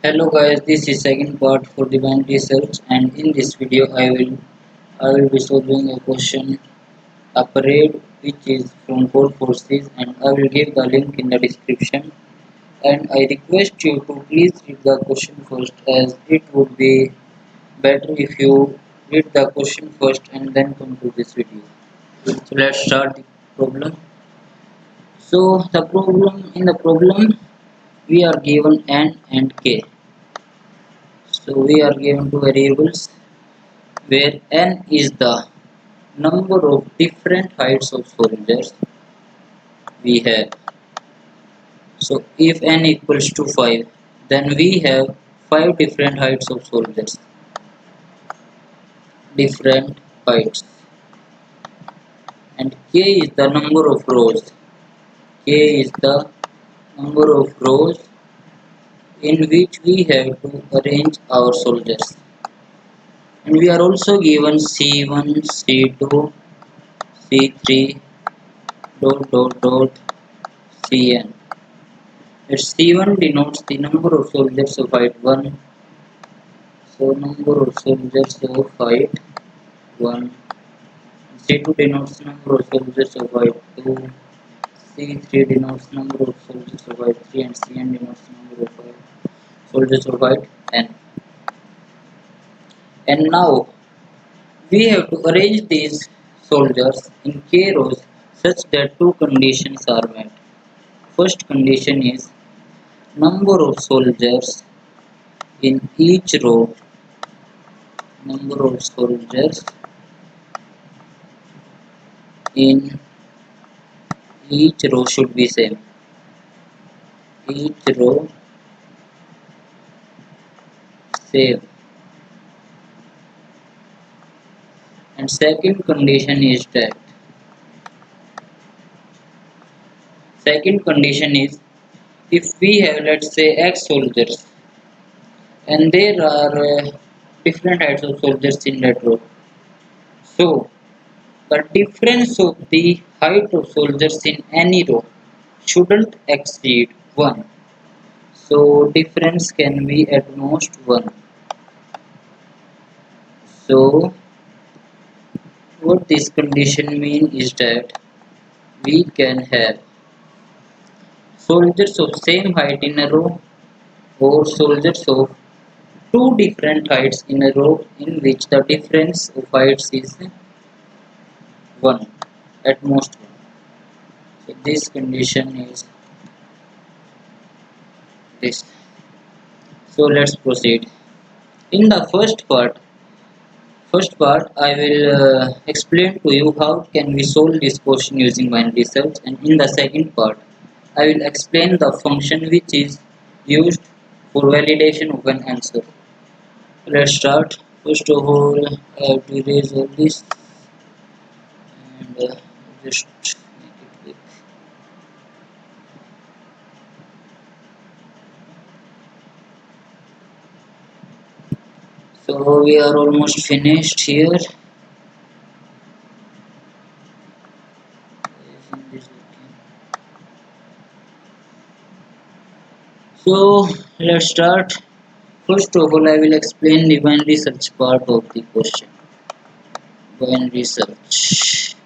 Hello guys, this is second part for the band research, and in this video I will be solving a question, a parade which is from Codeforces, and I will give the link in the description. And I request you to please read the question first, as it would be better if you read the question first and then come to this video. So let's start the problem. So the problem we are given n and k. So we are given two variables where n is the number of different heights of soldiers we have. So if n equals to 5, then we have 5 different heights of soldiers, different heights. And k is the number of rows. K is the number of rows in which we have to arrange our soldiers. And we are also given C1, C2, C3, dot Cn. C1 denotes the number of soldiers of height 1. So number of soldiers of height 1. C2 denotes number of soldiers of height 2. C3 denotes number of soldiers of height 3, and Cn denotes number of soldiers of height n. And now we have to arrange these soldiers in k rows such that two conditions are met. First condition is number of soldiers in each row, number of soldiers in each row should be same. Each row same. And second condition is if we have, let's say, x soldiers and there are different types of soldiers in that row. So the difference of the height of soldiers in any row shouldn't exceed 1. So difference can be at most 1. So what this condition mean is that we can have soldiers of same height in a row, or soldiers of two different heights in a row in which the difference of heights is 1, at most 1. So this condition is this. So let's proceed. In the first part I will explain to you how can we solve this question using binary search, and in the second part I will explain the function which is used for validation of an answer. Let's start. First of all, I have to erase all this and just make it quick. So we are almost finished here. So let's start. First of all, I will explain the binary search part of the question. Binary search.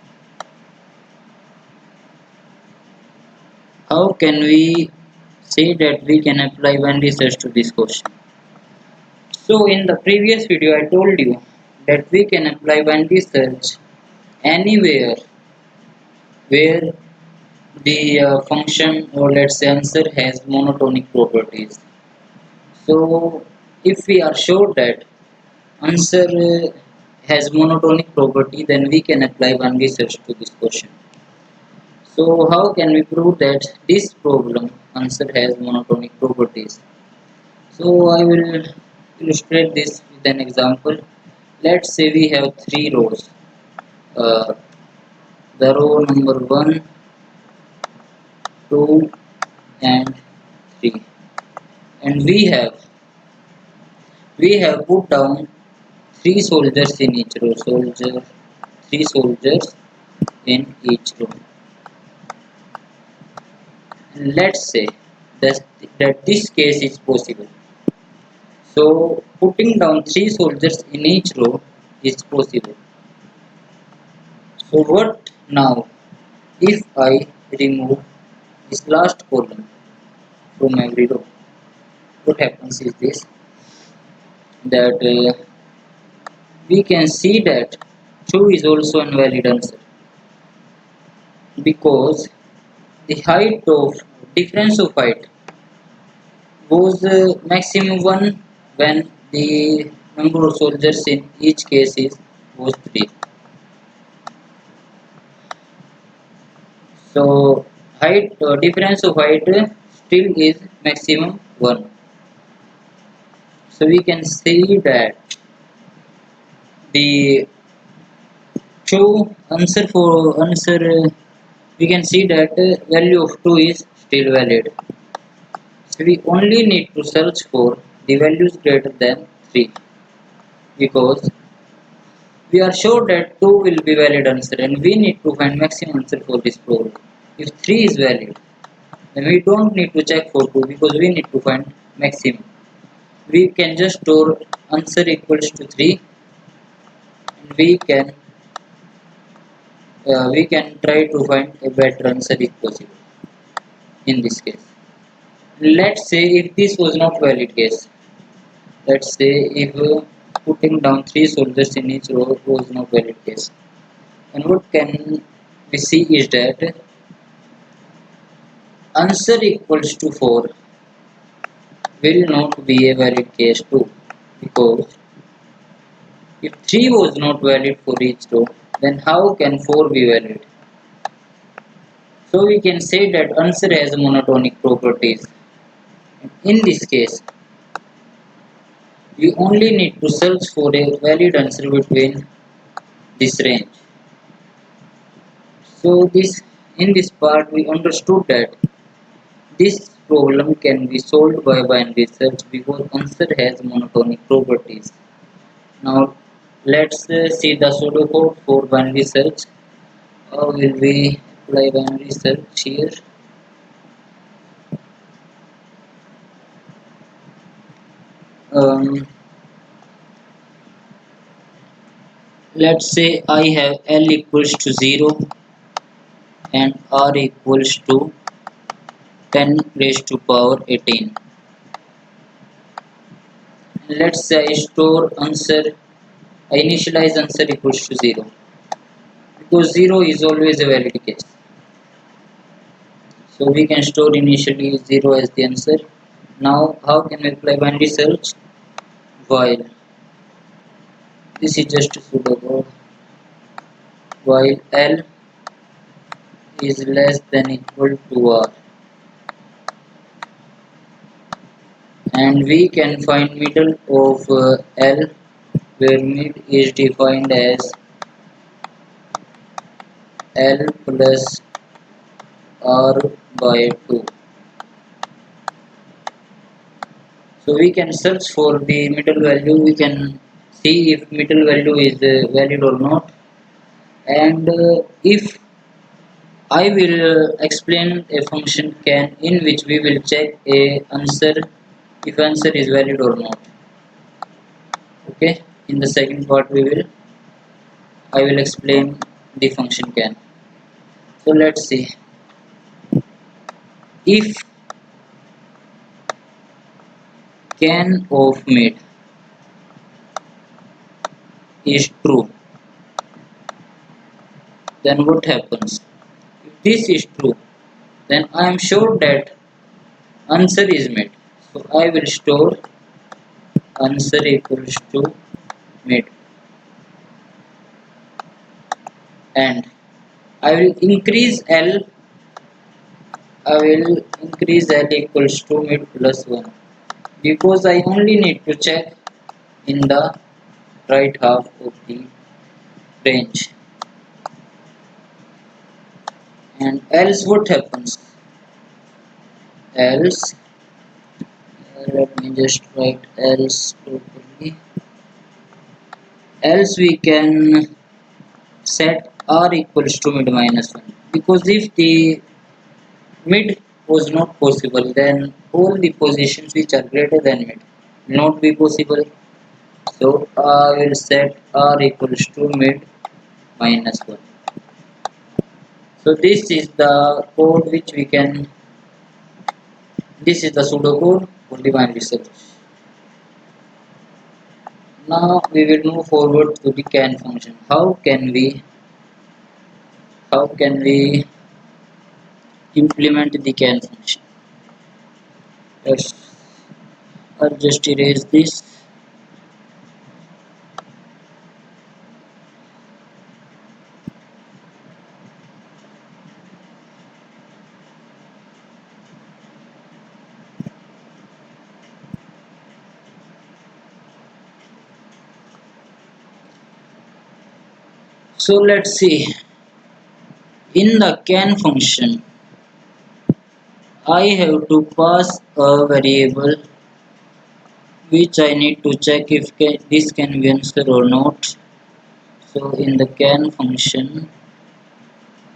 How can we say that we can apply binary search to this question? So in the previous video, I told you that we can apply binary search anywhere where the function, or let's say answer, has monotonic properties. So if we are sure that answer has monotonic property, then we can apply binary search to this question. So how can we prove that this problem answer has monotonic properties? So I will illustrate this with an example. Let's say we have three rows. Uh, the row number 1, 2 and 3, and we have put down three soldiers in each row. Three soldiers in each row. And let's say that this case is possible. So putting down 3 soldiers in each row is possible. So what now if I remove this last column from every row? What happens is this, that we can see that 2 is also an valid answer, because the height of difference of height was maximum 1 when the number of soldiers in each case was 3. So height difference of height still is maximum 1. So we can see that the true answer we can see that value of 2 is still valid. So we only need to search for the values greater than 3, because we are sure that 2 will be valid answer and we need to find maximum answer for this problem. If 3 is valid, then we don't need to check for 2, because we need to find maximum. We can just store answer equals to 3, and we can try to find a better answer if possible in this case. Let's say if this was not valid case, let's say if putting down 3 soldiers in each row was not valid case, and what can we see is that answer equals to 4 will not be a valid case too, because if 3 was not valid for each row, then how can 4 be valid? So we can say that answer has monotonic properties. In this case, we only need to search for a valid answer between this range. So in this part we understood that this problem can be solved by binary search because answer has monotonic properties. Now let's see the pseudocode for binary search. How will we apply binary search here? Um, let's say I have L equals to 0 and R equals to 10 raised to power 18. Let's say I store answer, I initialize answer equals to 0, because 0 is always a valid case. So we can store initially 0 as the answer. Now how can we apply binary search? While this is just a pseudocode, while L is less than equal to R, and we can find middle of L, where mid is defined as L plus R by 2. So we can search for the middle value, we can see if middle value is valid or not, and if I will explain a function can in which we will check a answer if answer is valid or not. Okay, in the second part I will explain the function can. So let's see, if can of mid is true, then what happens? If this is true, then I am sure that answer is mid. So I will store answer equals to mid, and I will increase L. I will increase L equals to mid plus 1, because I only need to check in the right half of the range. And else what happens? Else, let me just write else properly. Else we can set R equals to mid minus 1, because if the mid was not possible, then all the positions which are greater than mid not be possible. So I will set r equals to mid minus 1. So this is the pseudocode for the binary search. Now we will move forward to the can function. How can we implement the can function? Let's I'll just erase this. So let's see. In the can function, I have to pass a variable which I need to check if this can be answered or not. So in the can function,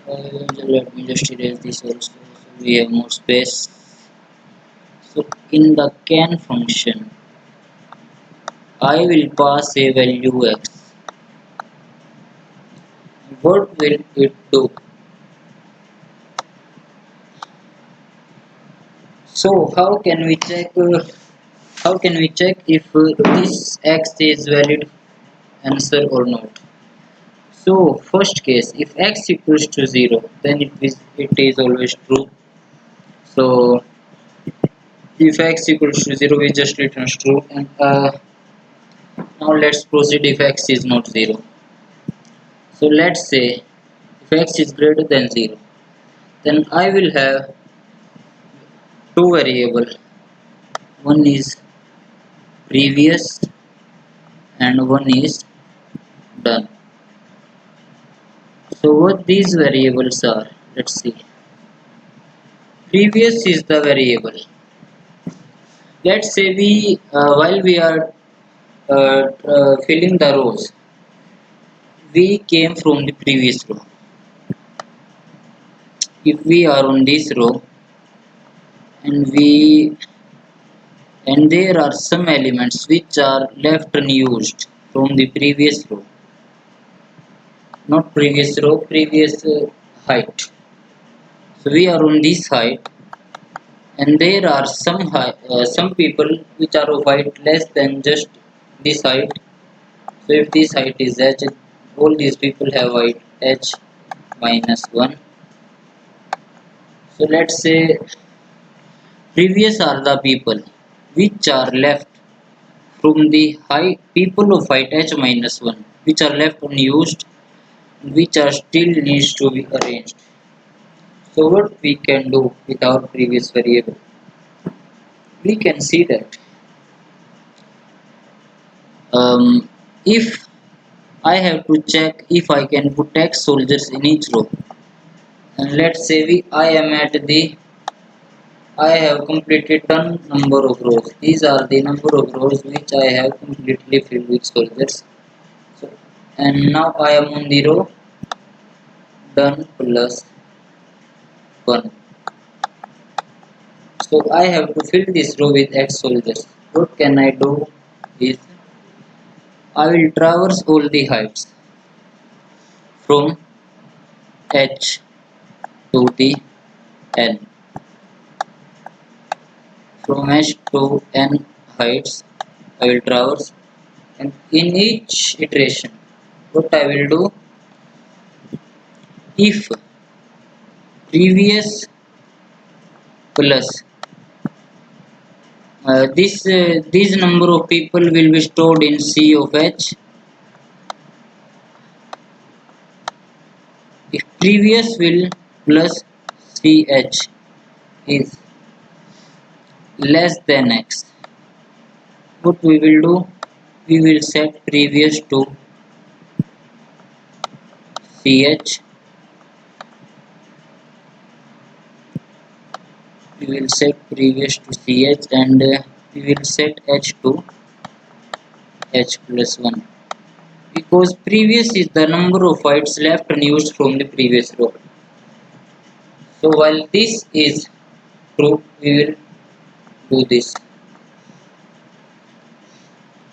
let me just erase this also so we have more space. So in the can function, I will pass a value x. What will it do? So how can we check if this x is valid answer or not? So first case, if x equals to 0, then it is always true. So if x equals to 0, we just returns true. And now let's proceed if x is not 0. So let's say if x is greater than 0, then I will have two variables. One is previous and one is done. So what these variables are, let's see. Previous is the variable. Let's say while we are filling the rows, we came from the previous row. If we are on this row and there are some elements which are left unused from the previous row, not previous row, previous height. So we are on this height, and there are some people which are of height less than just this height. So if this height is h, all these people have height h minus 1. So let's say previous are the people which are left from the high people of height h minus 1, which are left unused, which are still needs to be arranged. So what we can do with our previous variable? We can see that if I have to check if I can put X soldiers in each row, and let's say I have completed 10 number of rows. These are the number of rows which I have completely filled with soldiers. So, and now I am on the row done plus 1. So I have to fill this row with X soldiers. What can I do is I will traverse all the heights from H to the N. From H to N heights I will traverse, and in each iteration what I will do, if previous plus this number of people will be stored in C of H. If previous will plus CH is less than X, what we will do, we will set previous to CH, we will set previous to CH, and we will set H to H plus 1, because previous is the number of bytes left unused from the previous row. So while this is true, we will do this.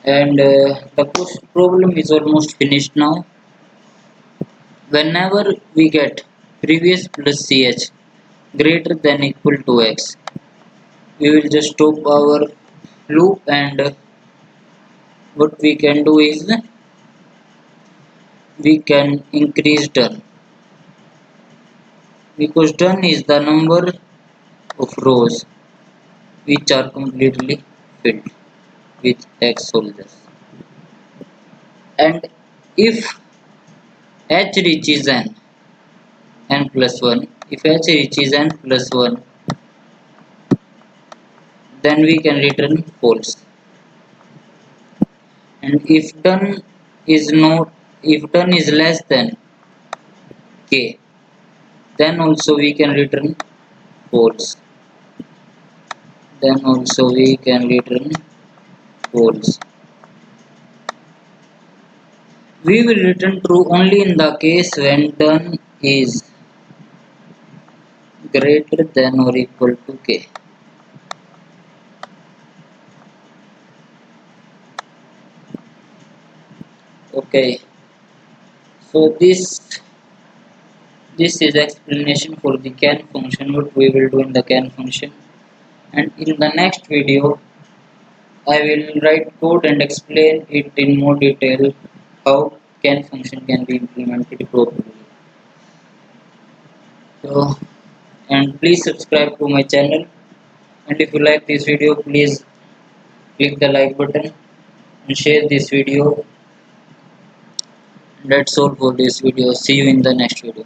And the problem is almost finished now. Whenever we get previous plus ch greater than equal to x, we will just stop our loop, and what we can do is we can increase done, because done is the number of rows which are completely filled with x soldiers. And if h reaches n plus 1, if h reaches n plus 1, then we can return false. And if done is less than k, then also we can return false. Then also we can return false. We will return true only in the case when done is greater than or equal to k. Okay, so this is explanation for the can function, what we will do in the can function. And in the next video I will write code and explain it in more detail how can function can be implemented properly. So, and please subscribe to my channel, and if you like this video, please click the like button and share this video. That's all for this video. See you in the next video.